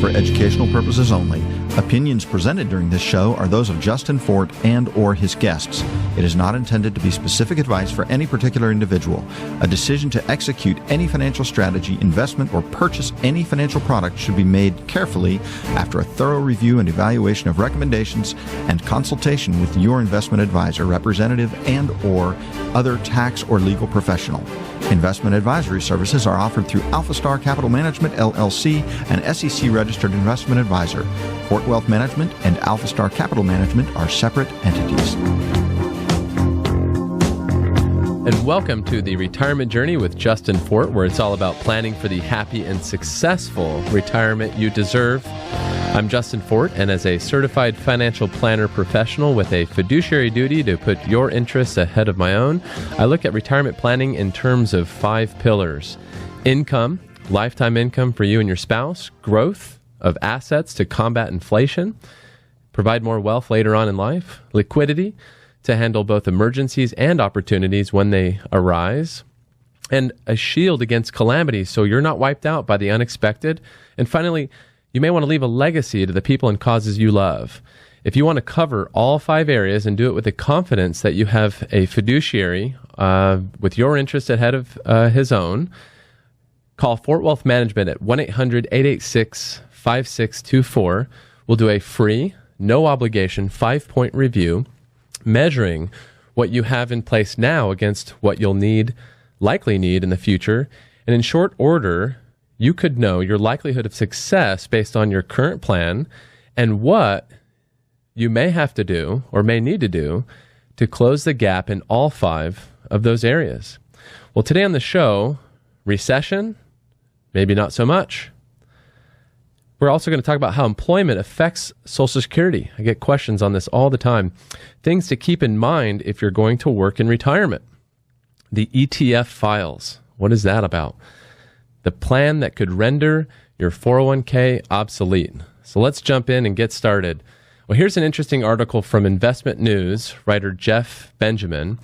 for educational purposes only. Opinions presented during this show are those of Justin Fort and or his guests. It is not intended to be specific advice for any particular individual. A decision to execute any financial strategy, investment, or purchase any financial product should be made carefully after a thorough review and evaluation of recommendations and consultation with your investment advisor, representative, and or other tax or legal professional. Investment advisory services are offered through AlphaStar Capital Management, LLC, an SEC-registered investment advisor. Fort Wealth Management and AlphaStar Capital Management are separate entities. And welcome to the Retirement Journey with Justin Fort, where it's all about planning for the happy and successful retirement you deserve. I'm Justin Fort, and as a certified financial planner professional with a fiduciary duty to put your interests ahead of my own, I look at retirement planning in terms of 5 pillars: income, lifetime income for you and your spouse; growth of assets to combat inflation, provide more wealth later on in life; liquidity to handle both emergencies and opportunities when they arise; and a shield against calamities so you're not wiped out by the unexpected; and finally, you may want to leave a legacy to the people and causes you love. If you want to cover all 5 areas and do it with the confidence that you have a fiduciary with your interest ahead of his own, call Fort Wealth Management at 1-800-886-5624. We'll do a free, no obligation 5-point review measuring what you have in place now against what you'll likely need in the future. And in short order, you could know your likelihood of success based on your current plan and what you may have to do or may need to do to close the gap in all 5 of those areas. Well, today on the show, recession, maybe not so much. We're also going to talk about how employment affects Social Security. I get questions on this all the time. Things to keep in mind if you're going to work in retirement. The ETF files. What is that about? The plan that could render your 401k obsolete. So let's jump in and get started. Well, here's an interesting article from Investment News, writer Jeff Benjamin.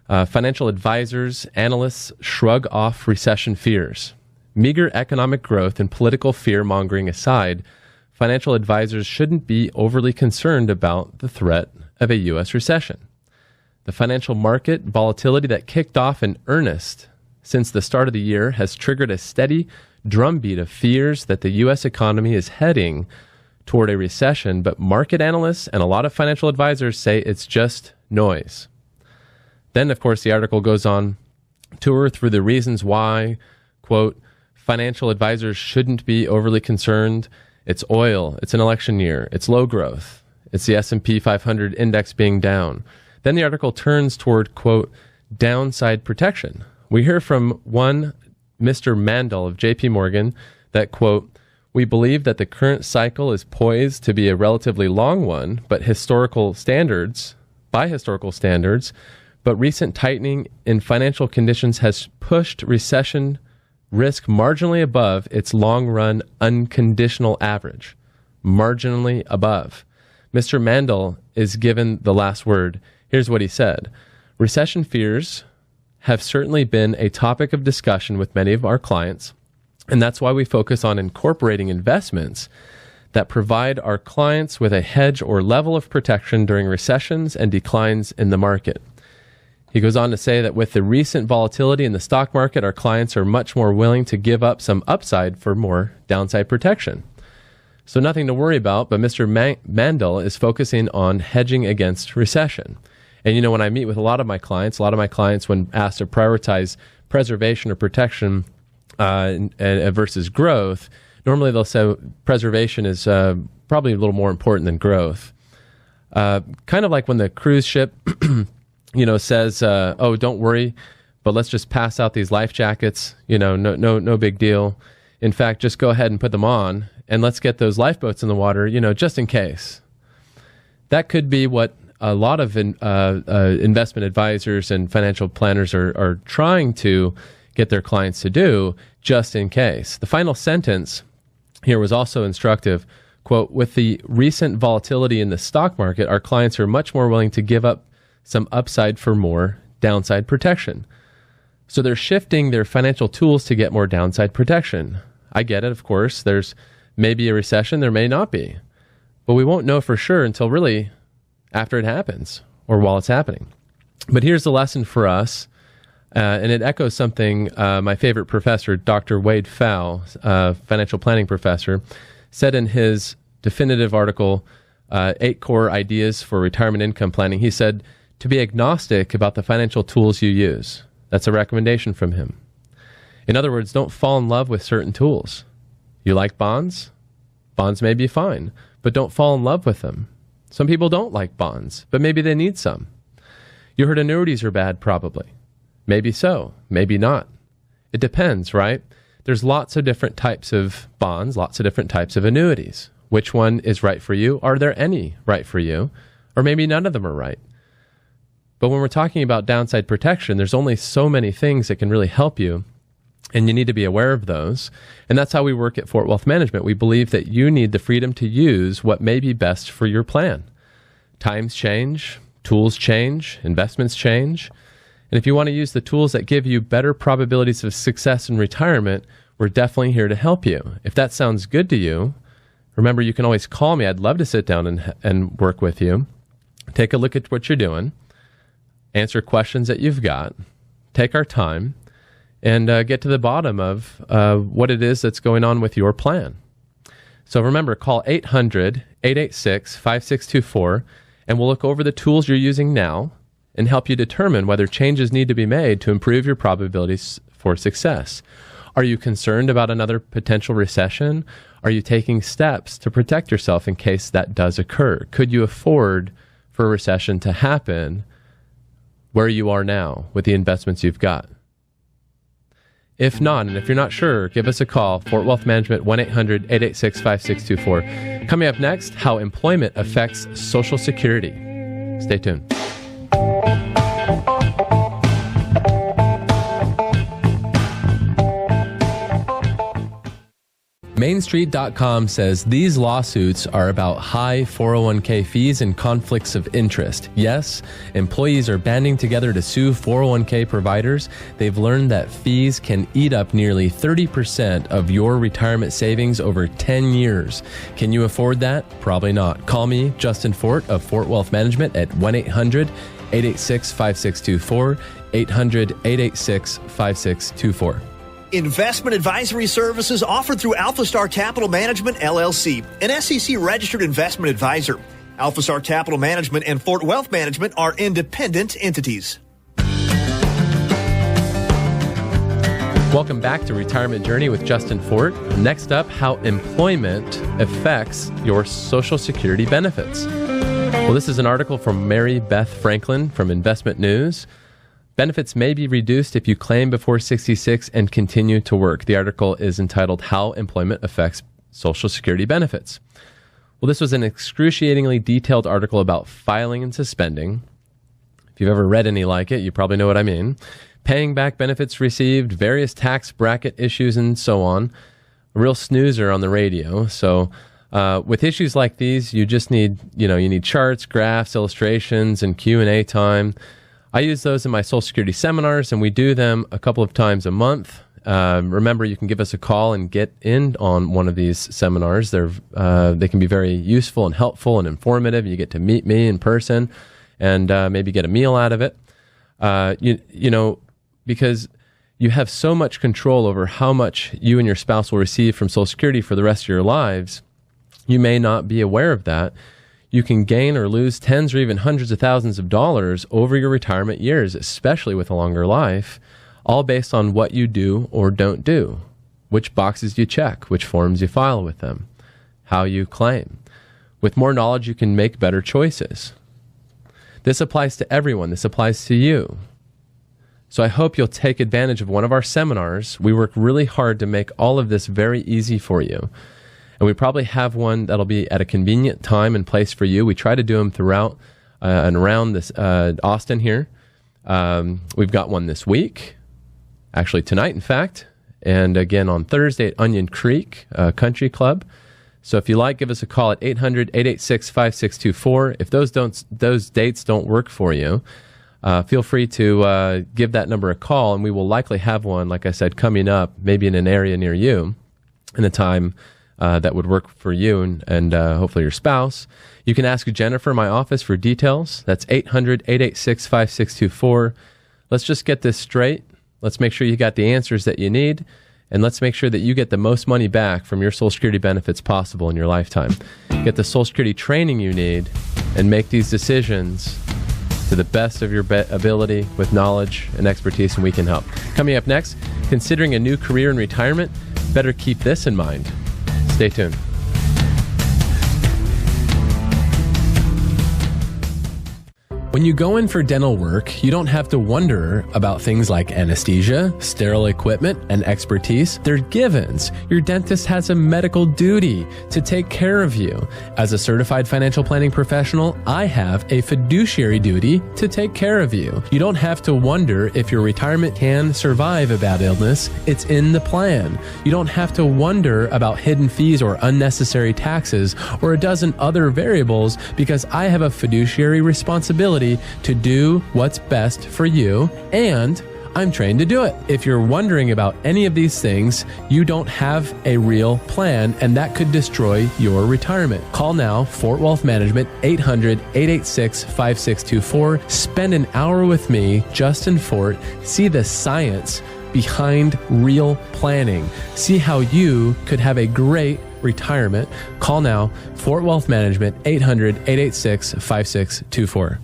Financial advisors, analysts shrug off recession fears. Meager economic growth and political fear-mongering aside, financial advisors shouldn't be overly concerned about the threat of a U.S. recession. The financial market volatility that kicked off in earnest since the start of the year has triggered a steady drumbeat of fears that the U.S. economy is heading toward a recession, but market analysts and a lot of financial advisors say it's just noise. Then, of course, the article goes on to tour through the reasons why, quote, financial advisors shouldn't be overly concerned. It's oil, it's an election year, it's low growth, it's the S&P 500 index being down. Then the article turns toward, quote, downside protection. We hear from one Mr. Mandel of JP Morgan that, quote, we believe that the current cycle is poised to be a relatively long one, by historical standards, but recent tightening in financial conditions has pushed recession risk marginally above its long-run unconditional average. Marginally above. Mr. Mandel is given the last word. Here's what he said. Recession fears have certainly been a topic of discussion with many of our clients, and that's why we focus on incorporating investments that provide our clients with a hedge or level of protection during recessions and declines in the market. He goes on to say that with the recent volatility in the stock market, our clients are much more willing to give up some upside for more downside protection. So nothing to worry about, but Mr. Mandel is focusing on hedging against recession. And, you know, when I meet with a lot of my clients, when asked to prioritize preservation or protection versus growth, normally they'll say preservation is probably a little more important than growth. Kind of like when the cruise ship, says, oh, don't worry, but let's just pass out these life jackets. No big deal. In fact, just go ahead and put them on, and let's get those lifeboats in the water, just in case. That could be what a lot of investment advisors and financial planners are trying to get their clients to do, just in case. The final sentence here was also instructive. Quote, with the recent volatility in the stock market, our clients are much more willing to give up some upside for more downside protection. So they're shifting their financial tools to get more downside protection. I get it, of course. There's Maybe a recession, there may not be. But we won't know for sure until really after it happens or while it's happening. But here's the lesson for us, and it echoes something my favorite professor, Dr. Wade Pfau, financial planning professor, said in his definitive article, 8 Core Ideas for Retirement Income Planning. He said, to be agnostic about the financial tools you use. That's a recommendation from him. In other words, don't fall in love with certain tools. You like bonds? Bonds may be fine, but don't fall in love with them. Some people don't like bonds, but maybe they need some. You heard annuities are bad, probably. Maybe so, maybe not. It depends, right? There's lots of different types of bonds, lots of different types of annuities. Which one is right for you? Are there any right for you? Or maybe none of them are right. But when we're talking about downside protection, there's only so many things that can really help you, and you need to be aware of those. And that's how we work at Fort Wealth Management. We believe that you need the freedom to use what may be best for your plan. Times change, tools change, investments change. And if you want to use the tools that give you better probabilities of success in retirement, we're definitely here to help you. If that sounds good to you, remember, you can always call me. I'd love to sit down and work with you. Take a look at what you're doing. Answer questions that you've got. Take our time and get to the bottom of what it is that's going on with your plan. So remember, call 800-886-5624, and we'll look over the tools you're using now and help you determine whether changes need to be made to improve your probabilities for success. Are you concerned about another potential recession? Are you taking steps to protect yourself in case that does occur? Could you afford for a recession to happen where you are now with the investments you've got? If not, and if you're not sure, give us a call, Fort Wealth Management, 1-800-886-5624. Coming up next, how employment affects Social Security. Stay tuned. MainStreet.com says these lawsuits are about high 401k fees and conflicts of interest. Yes, employees are banding together to sue 401k providers. They've learned that fees can eat up nearly 30% of your retirement savings over 10 years. Can you afford that? Probably not. Call me, Justin Fort of Fort Wealth Management at 1-800-886-5624, 800-886-5624. Investment advisory services offered through AlphaStar Capital Management, LLC, an SEC-registered investment advisor. AlphaStar Capital Management and Fort Wealth Management are independent entities. Welcome back to Retirement Journey with Justin Fort. Next up, how employment affects your Social Security benefits. Well, this is an article from Mary Beth Franklin from Investment News. Benefits may be reduced if you claim before 66 and continue to work. The article is entitled, How Employment Affects Social Security Benefits. Well, this was an excruciatingly detailed article about filing and suspending. If you've ever read any like it, you probably know what I mean. Paying back benefits received, various tax bracket issues, and so on. A real snoozer on the radio. So with issues like these, you just need, you need charts, graphs, illustrations, and Q&A time. I use those in my Social Security seminars, and we do them a couple of times a month. Remember, you can give us a call and get in on one of these seminars. They can be very useful and helpful and informative. You get to meet me in person and maybe get a meal out of it. Because you have so much control over how much you and your spouse will receive from Social Security for the rest of your lives, you may not be aware of that. You can gain or lose tens or even hundreds of thousands of dollars over your retirement years, especially with a longer life, all based on what you do or don't do, which boxes you check, which forms you file with them, how you claim. With more knowledge, you can make better choices. This applies to everyone. This applies to you. So I hope you'll take advantage of one of our seminars. We work really hard to make all of this very easy for you. And we probably have one that'll be at a convenient time and place for you. We try to do them throughout and around this Austin here. We've got one this week, actually tonight, in fact, and again on Thursday at Onion Creek Country Club. So if you like, give us a call at 800-886-5624. If those dates don't work for you, feel free to give that number a call, and we will likely have one, like I said, coming up, maybe in an area near you, in a time that would work for you and hopefully your spouse. You can ask Jennifer, my office, for details. That's 800-886-5624. Let's just get this straight. Let's make sure you got the answers that you need, and let's make sure that you get the most money back from your Social Security benefits possible in your lifetime. Get the Social Security training you need and make these decisions to the best of your ability with knowledge and expertise, and we can help. Coming up next, considering a new career in retirement, better keep this in mind. Stay tuned. When you go in for dental work, you don't have to wonder about things like anesthesia, sterile equipment, and expertise. They're givens. Your dentist has a medical duty to take care of you. As a certified financial planning professional, I have a fiduciary duty to take care of you. You don't have to wonder if your retirement can survive a bad illness. It's in the plan. You don't have to wonder about hidden fees or unnecessary taxes or a dozen other variables, because I have a fiduciary responsibility to do what's best for you, and I'm trained to do it. If you're wondering about any of these things, you don't have a real plan, and that could destroy your retirement. Call now, Fort Wealth Management, 800-886-5624. Spend an hour with me, Justin Fort. See the science behind real planning. See how you could have a great retirement. Call now, Fort Wealth Management, 800-886-5624.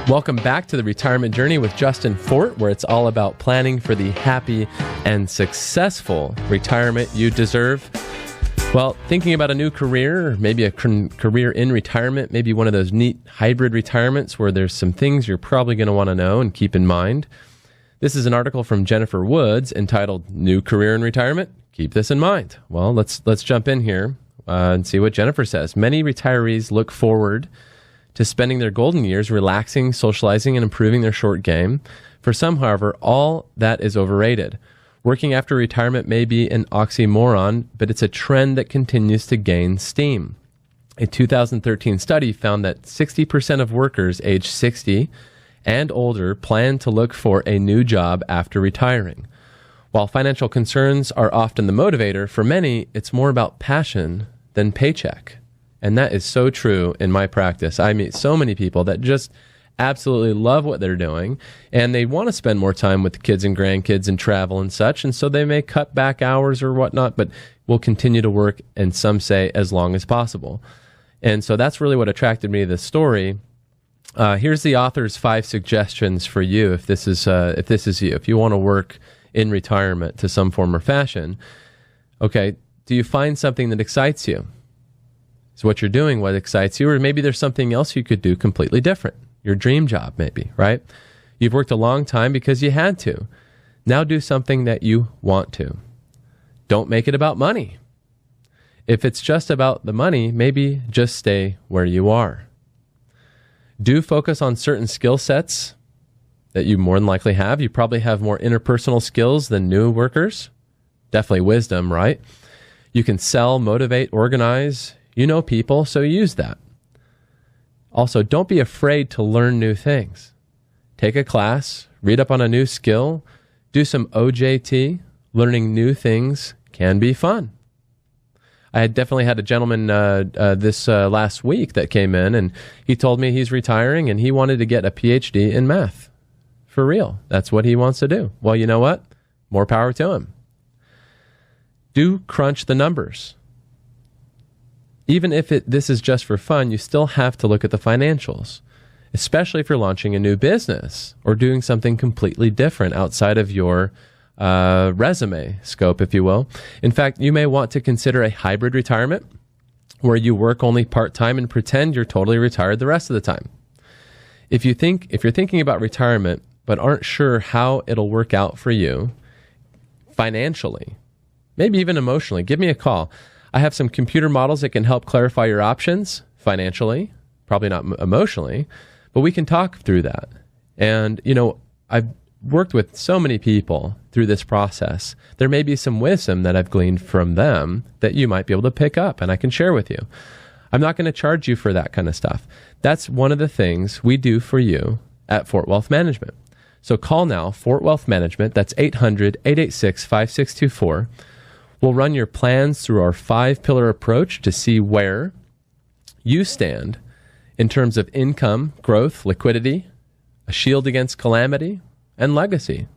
Welcome back to the Retirement Journey with Justin Fort, where it's all about planning for the happy and successful retirement you deserve. Well, thinking about a new career, or maybe a career in retirement, maybe one of those neat hybrid retirements where there's some things you're probably going to want to know and keep in mind. This is an article from Jennifer Woods entitled New Career in Retirement. Keep this in mind. Well, let's jump in here and see what Jennifer says. Many retirees look forward to spending their golden years relaxing, socializing, and improving their short game. For some, however, all that is overrated. Working after retirement may be an oxymoron, but it's a trend that continues to gain steam. A 2013 study found that 60% of workers aged 60 and older plan to look for a new job after retiring. While financial concerns are often the motivator, for many, it's more about passion than paycheck. And that is so true in my practice. I meet so many people that just absolutely love what they're doing, and they want to spend more time with the kids and grandkids and travel and such, and so they may cut back hours or whatnot, but will continue to work, and some say as long as possible. And so that's really what attracted me to this story. Here's the author's 5 suggestions for you if this is you, if you want to work in retirement to some form or fashion. Okay, do you find something that excites you? Is what you're doing what excites you? Or maybe there's something else you could do completely different. Your dream job, maybe, right? You've worked a long time because you had to. Now do something that you want to. Don't make it about money. If it's just about the money, maybe just stay where you are. Do focus on certain skill sets that you more than likely have. You probably have more interpersonal skills than new workers. Definitely wisdom, right? You can sell, motivate, organize. You know people, so use that. Also, don't be afraid to learn new things. Take a class, read up on a new skill, do some OJT. Learning new things can be fun. I had definitely had a gentleman this last week that came in, and he told me he's retiring and he wanted to get a PhD in math. For real. That's what he wants to do. Well, you know what? More power to him. Do crunch the numbers. Even if this is just for fun, you still have to look at the financials, especially if you're launching a new business or doing something completely different outside of your resume scope, if you will. In fact, you may want to consider a hybrid retirement where you work only part-time and pretend you're totally retired the rest of the time. If you're thinking about retirement but aren't sure how it'll work out for you financially, maybe even emotionally, give me a call. I have some computer models that can help clarify your options financially, probably not emotionally, but we can talk through that. And, I've worked with so many people through this process. There may be some wisdom that I've gleaned from them that you might be able to pick up, and I can share with you. I'm not going to charge you for that kind of stuff. That's one of the things we do for you at Fort Wealth Management. So call now, Fort Wealth Management. That's 800-886-5624. We'll run your plans through our 5-pillar approach to see where you stand in terms of income, growth, liquidity, a shield against calamity, and legacy.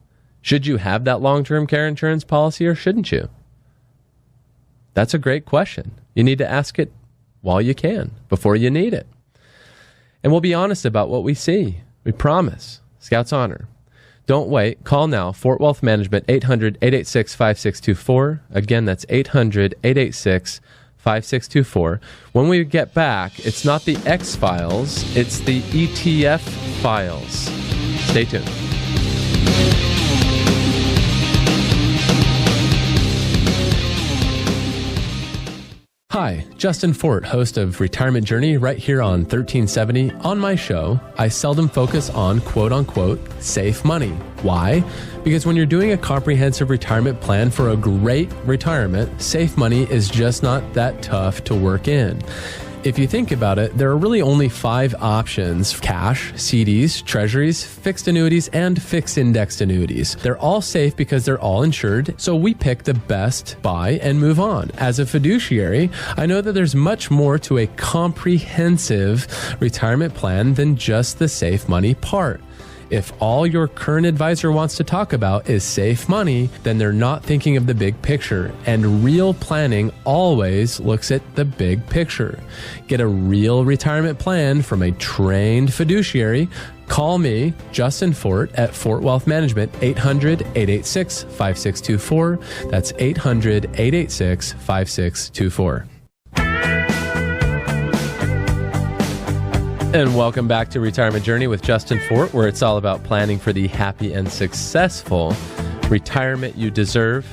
Should you have that long-term care insurance policy or shouldn't you? That's a great question. You need to ask it while you can, before you need it. And we'll be honest about what we see. We promise. Scouts Honor. Don't wait. Call now. Fort Wealth Management, 800-886-5624. Again, that's 800-886-5624. When we get back, it's not the X-Files, it's the ETF files. Stay tuned. Hi, Justin Fort, host of Retirement Journey right here on 1370. On my show, I seldom focus on quote-unquote safe money. Why? Because when you're doing a comprehensive retirement plan for a great retirement, safe money is just not that tough to work in. If you think about it, there are really only 5 options: cash, CDs, treasuries, fixed annuities, and fixed indexed annuities. They're all safe because they're all insured, so we pick the best, buy, and move on. As a fiduciary, I know that there's much more to a comprehensive retirement plan than just the safe money part. If all your current advisor wants to talk about is safe money, then they're not thinking of the big picture. And real planning always looks at the big picture. Get a real retirement plan from a trained fiduciary. Call me, Justin Fort, at Fort Wealth Management, 800-886-5624. That's 800-886-5624. And welcome back to Retirement Journey with Justin Fort, where it's all about planning for the happy and successful retirement you deserve.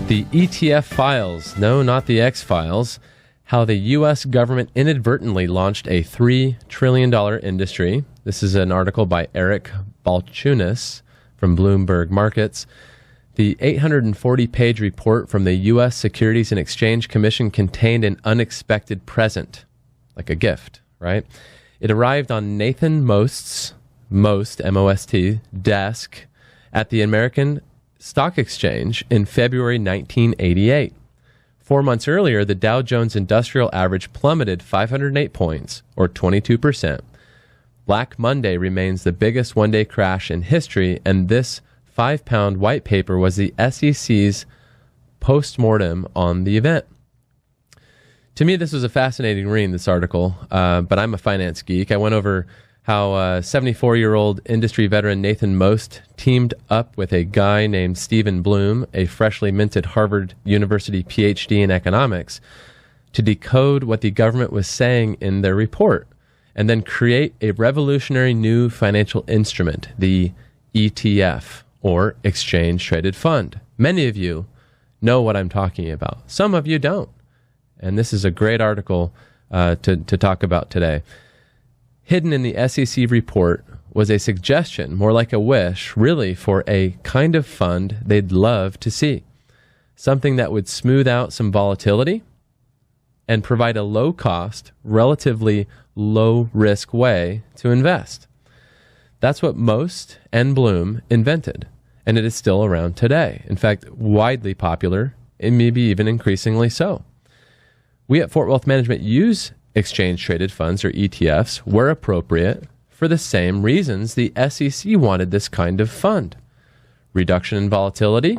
The ETF files, no, not the X-Files, how the U.S. government inadvertently launched a $3 trillion industry. This is an article by Eric Balchunas from Bloomberg Markets. The 840-page report from the U.S. Securities and Exchange Commission contained an unexpected present, like a gift, right? It arrived on Nathan Most's, M-O-S-T, desk at the American Stock Exchange in February 1988. 4 months earlier, the Dow Jones Industrial Average plummeted 508 points, or 22%. Black Monday remains the biggest one-day crash in history, and this 5-pound white paper was the SEC's post-mortem on the event. To me, this was a fascinating read, this article, but I'm a finance geek. I went over how 74-year-old industry veteran Nathan Most teamed up with a guy named Stephen Bloom, a freshly minted Harvard University PhD in economics, to decode what the government was saying in their report, and then create a revolutionary new financial instrument, the ETF, or Exchange Traded Fund. Many of you know what I'm talking about. Some of you don't. And this is a great article to talk about today. Hidden in the SEC report was a suggestion, more like a wish, really, for a kind of fund they'd love to see. Something that would smooth out some volatility and provide a low-cost, relatively low-risk way to invest. That's what Most and Bloom invented, and it is still around today. In fact, widely popular, and maybe even increasingly so. We at Fort Wealth Management use exchange-traded funds, or ETFs, where appropriate, for the same reasons the SEC wanted this kind of fund. Reduction in volatility,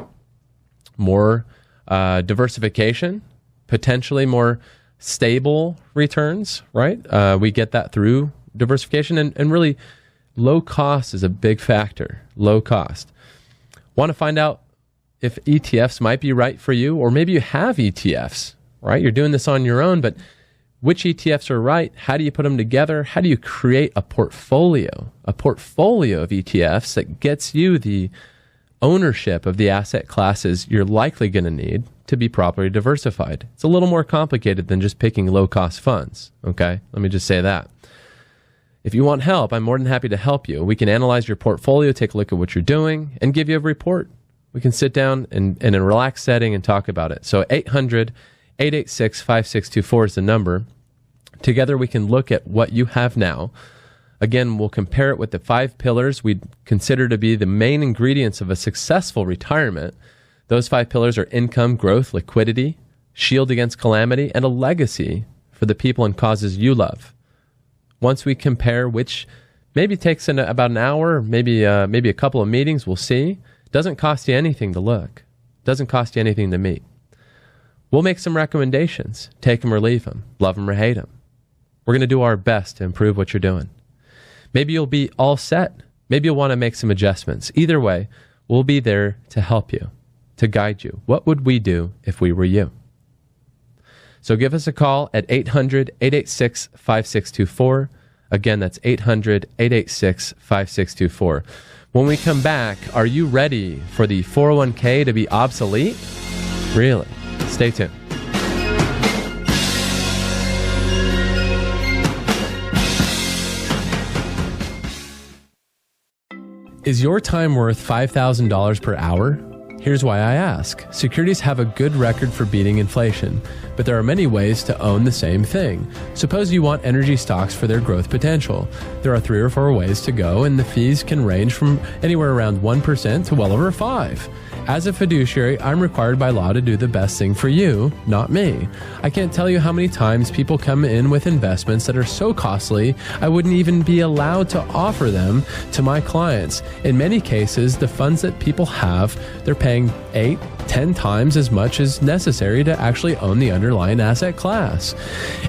more diversification, potentially more stable returns, right? We get that through diversification, and really low cost is a big factor, low cost. Want to find out if ETFs might be right for you, or maybe you have ETFs, right? You're doing this on your own, but which ETFs are right? How do you put them together? How do you create a portfolio of ETFs that gets you the ownership of the asset classes you're likely going to need to be properly diversified? It's a little more complicated than just picking low-cost funds, okay? Let me just say that. If you want help, I'm more than happy to help you. We can analyze your portfolio, take a look at what you're doing, and give you a report. We can sit down in a relaxed setting and talk about it. So 800-886-5624 is the number. Together we can look at what you have now, Again, we'll compare it with the 5 pillars we'd consider to be the main ingredients of a successful retirement. Those 5 pillars are income, growth, liquidity, shield against calamity, and a legacy for the people and causes you love. Once we compare, which maybe takes about an hour, maybe a couple of meetings, we'll see. Doesn't cost you anything to look. Doesn't cost you anything to meet. We'll make some recommendations. Take them or leave them. Love them or hate them. We're going to do our best to improve what you're doing. Maybe you'll be all set. Maybe you'll want to make some adjustments. Either way, we'll be there to help you, to guide you. What would we do if we were you? So give us a call at 800-886-5624. Again, that's 800-886-5624. When we come back, are you ready for the 401k to be obsolete? Really? Stay tuned. Is your time worth $5,000 per hour? Here's why I ask. Securities have a good record for beating inflation, but there are many ways to own the same thing. Suppose you want energy stocks for their growth potential. There are 3 or 4 ways to go, and the fees can range from anywhere around 1% to well over 5%. As a fiduciary, I'm required by law to do the best thing for you, not me. I can't tell you how many times people come in with investments that are so costly, I wouldn't even be allowed to offer them to my clients. In many cases, the funds that people have, they're paying 8-10 times as much as necessary to actually own the underlying asset class.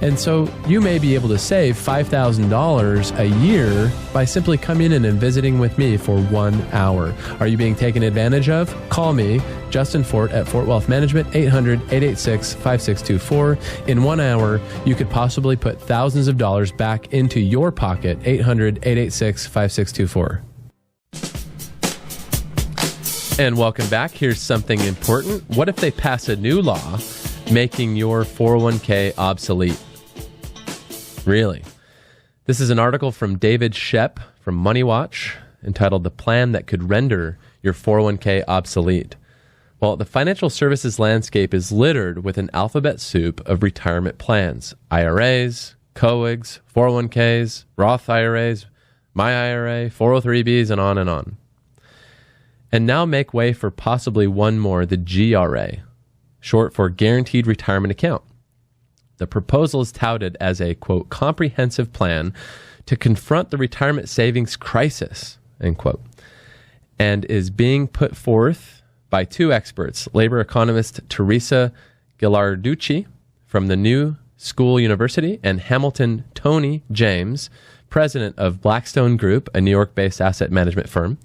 And so you may be able to save $5,000 a year by simply coming in and visiting with me for 1 hour. Are you being taken advantage of? Call me, Justin Fort at Fort Wealth Management, 800-886-5624. In 1 hour, you could possibly put thousands of dollars back into your pocket, 800-886-5624. And welcome back. Here's something important. What if they pass a new law making your 401k obsolete? Really? This is an article from David Shep from Money Watch entitled "The Plan That Could Render Your 401k Obsolete." Well, the financial services landscape is littered with an alphabet soup of retirement plans: IRAs, COIGs, 401ks, Roth IRAs, My IRA, 403bs, and on and on. And now make way for possibly one more, the GRA, short for Guaranteed Retirement Account. The proposal is touted as a, quote, comprehensive plan to confront the retirement savings crisis, end quote, and is being put forth by 2 experts, labor economist Teresa Ghilarducci from the New School University and Hamilton Tony James, president of Blackstone Group, a New York-based asset management firm.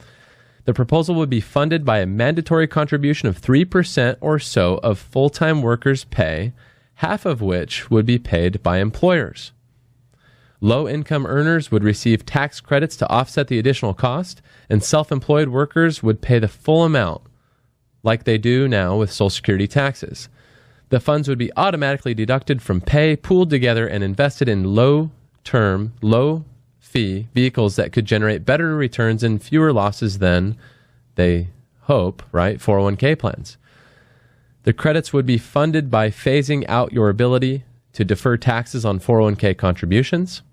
The proposal would be funded by a mandatory contribution of 3% or so of full-time workers' pay, half of which would be paid by employers. Low-income earners would receive tax credits to offset the additional cost, and self-employed workers would pay the full amount, like they do now with Social Security taxes. The funds would be automatically deducted from pay, pooled together, and invested in low-term, low-fee vehicles that could generate better returns and fewer losses than, they hope, right, 401k plans. The credits would be funded by phasing out your ability to defer taxes on 401k contributions.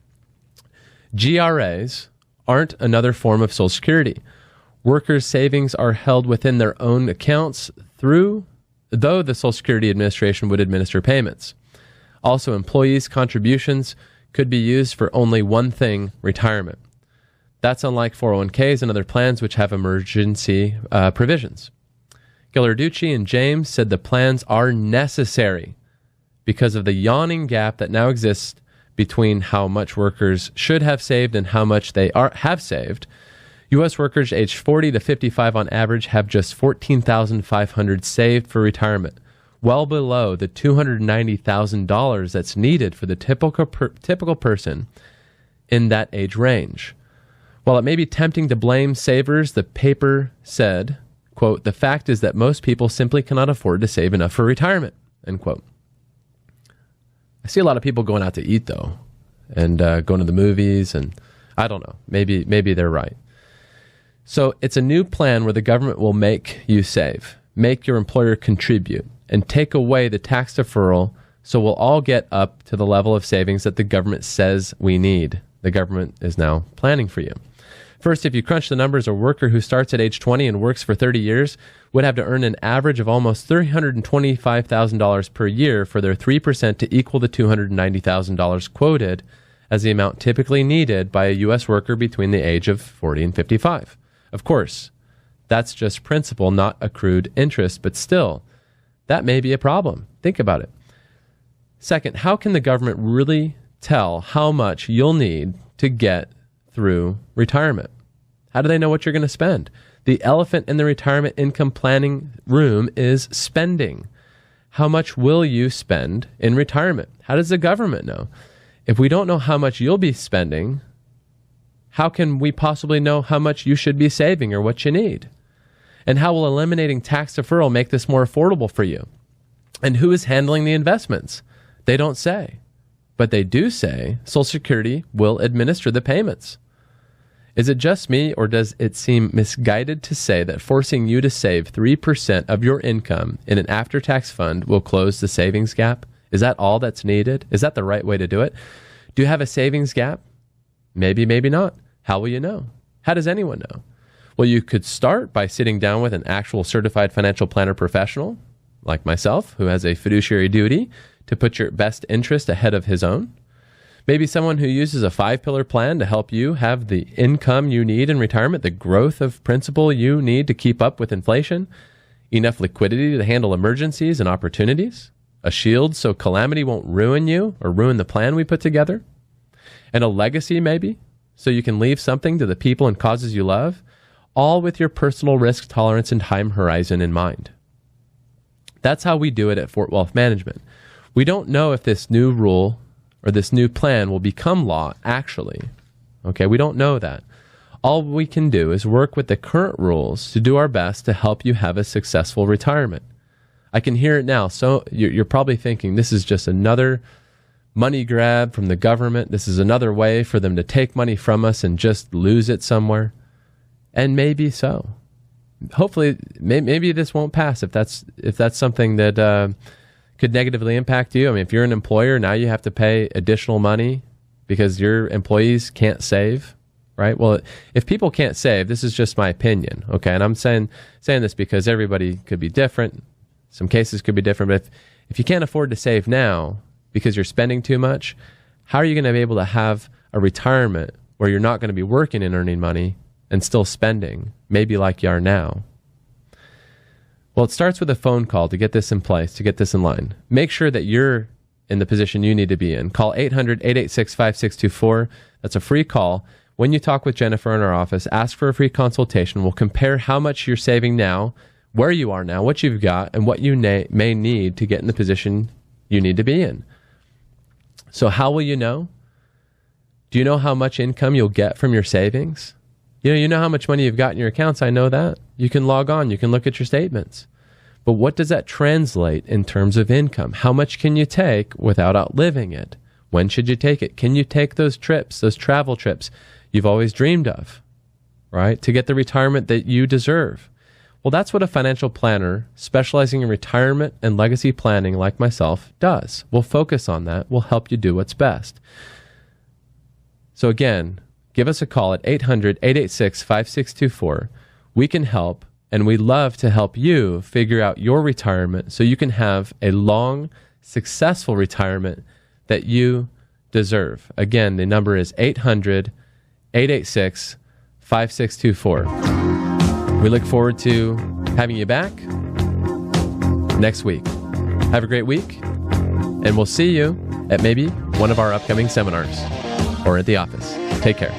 GRAs aren't another form of Social Security. Workers' savings are held within their own accounts though the Social Security Administration would administer payments. Also, employees' contributions could be used for only one thing: retirement. That's unlike 401ks and other plans which have emergency provisions. Ghilarducci and James said the plans are necessary because of the yawning gap that now exists between how much workers should have saved and how much they have saved. U.S. workers aged 40 to 55 on average have just $14,500 saved for retirement, well below the $290,000 that's needed for the typical person in that age range. While it may be tempting to blame savers, the paper said, quote, "The fact is that most people simply cannot afford to save enough for retirement," end quote. I see a lot of people going out to eat, though, and going to the movies, and I don't know, maybe they're right. So it's a new plan where the government will make you save, make your employer contribute, and take away the tax deferral, so we'll all get up to the level of savings that the government says we need. the government is now planning for you. First, if you crunch the numbers, a worker who starts at age 20 and works for 30 years would have to earn an average of almost $325,000 per year for their 3% to equal the $290,000 quoted as the amount typically needed by a U.S. worker between the age of 40 and 55. Of course, that's just principal, not accrued interest, but still, that may be a problem. Think about it. Second, how can the government really tell how much you'll need to get through retirement? How do they know what you're going to spend? The elephant in the retirement income planning room is spending. How much will you spend in retirement? How does the government know? If we don't know how much you'll be spending, how can we possibly know how much you should be saving or what you need? And how will eliminating tax deferral make this more affordable for you? And who is handling the investments? They don't say. But they do say Social Security will administer the payments. Is it just me, or does it seem misguided to say that forcing you to save 3% of your income in an after-tax fund will close the savings gap? Is that all that's needed? Is that the right way to do it? Do you have a savings gap? Maybe, maybe not. How will you know? How does anyone know? Well, you could start by sitting down with an actual certified financial planner professional, like myself, who has a fiduciary duty to put your best interest ahead of his own. Maybe someone who uses a 5-pillar plan to help you have the income you need in retirement, the growth of principal you need to keep up with inflation, enough liquidity to handle emergencies and opportunities, a shield so calamity won't ruin you or ruin the plan we put together, and a legacy maybe, so you can leave something to the people and causes you love, all with your personal risk tolerance and time horizon in mind. That's how we do it at Fort Wealth Management. We don't know if this new rule or this new plan will become law actually. Okay, we don't know that. All we can do is work with the current rules to do our best to help you have a successful retirement. I can hear it now. So you're probably thinking this is just another money grab from the government. This is another way for them to take money from us and just lose it somewhere. And maybe so. Hopefully, maybe this won't pass if that's something that could negatively impact you. I mean, if you're an employer, now you have to pay additional money because your employees can't save, right? Well, if people can't save, this is just my opinion, okay? And I'm saying this because everybody could be different. Some cases could be different. But if you can't afford to save now because you're spending too much, how are you going to be able to have a retirement where you're not going to be working and earning money and still spending, maybe like you are now? Well, it starts with a phone call to get this in place, to get this in line. Make sure that you're in the position you need to be in. Call 800-886-5624. That's a free call. When you talk with Jennifer in our office, ask for a free consultation. We'll compare how much you're saving now, where you are now, what you've got, and what you may need to get in the position you need to be in. So how will you know? Do you know how much income you'll get from your savings? You know how much money you've got in your accounts. I know that. You can log on. You can look at your statements. But what does that translate in terms of income? How much can you take without outliving it? When should you take it? Can you take those trips, those travel trips you've always dreamed of, right, to get the retirement that you deserve? Well, that's what a financial planner specializing in retirement and legacy planning like myself does. We'll focus on that. We'll help you do what's best. So again, give us a call at 800-886-5624. We can help, and we love to help you figure out your retirement so you can have a long, successful retirement that you deserve. Again, the number is 800-886-5624. We look forward to having you back next week. Have a great week, and we'll see you at maybe one of our upcoming seminars or at the office. Take care.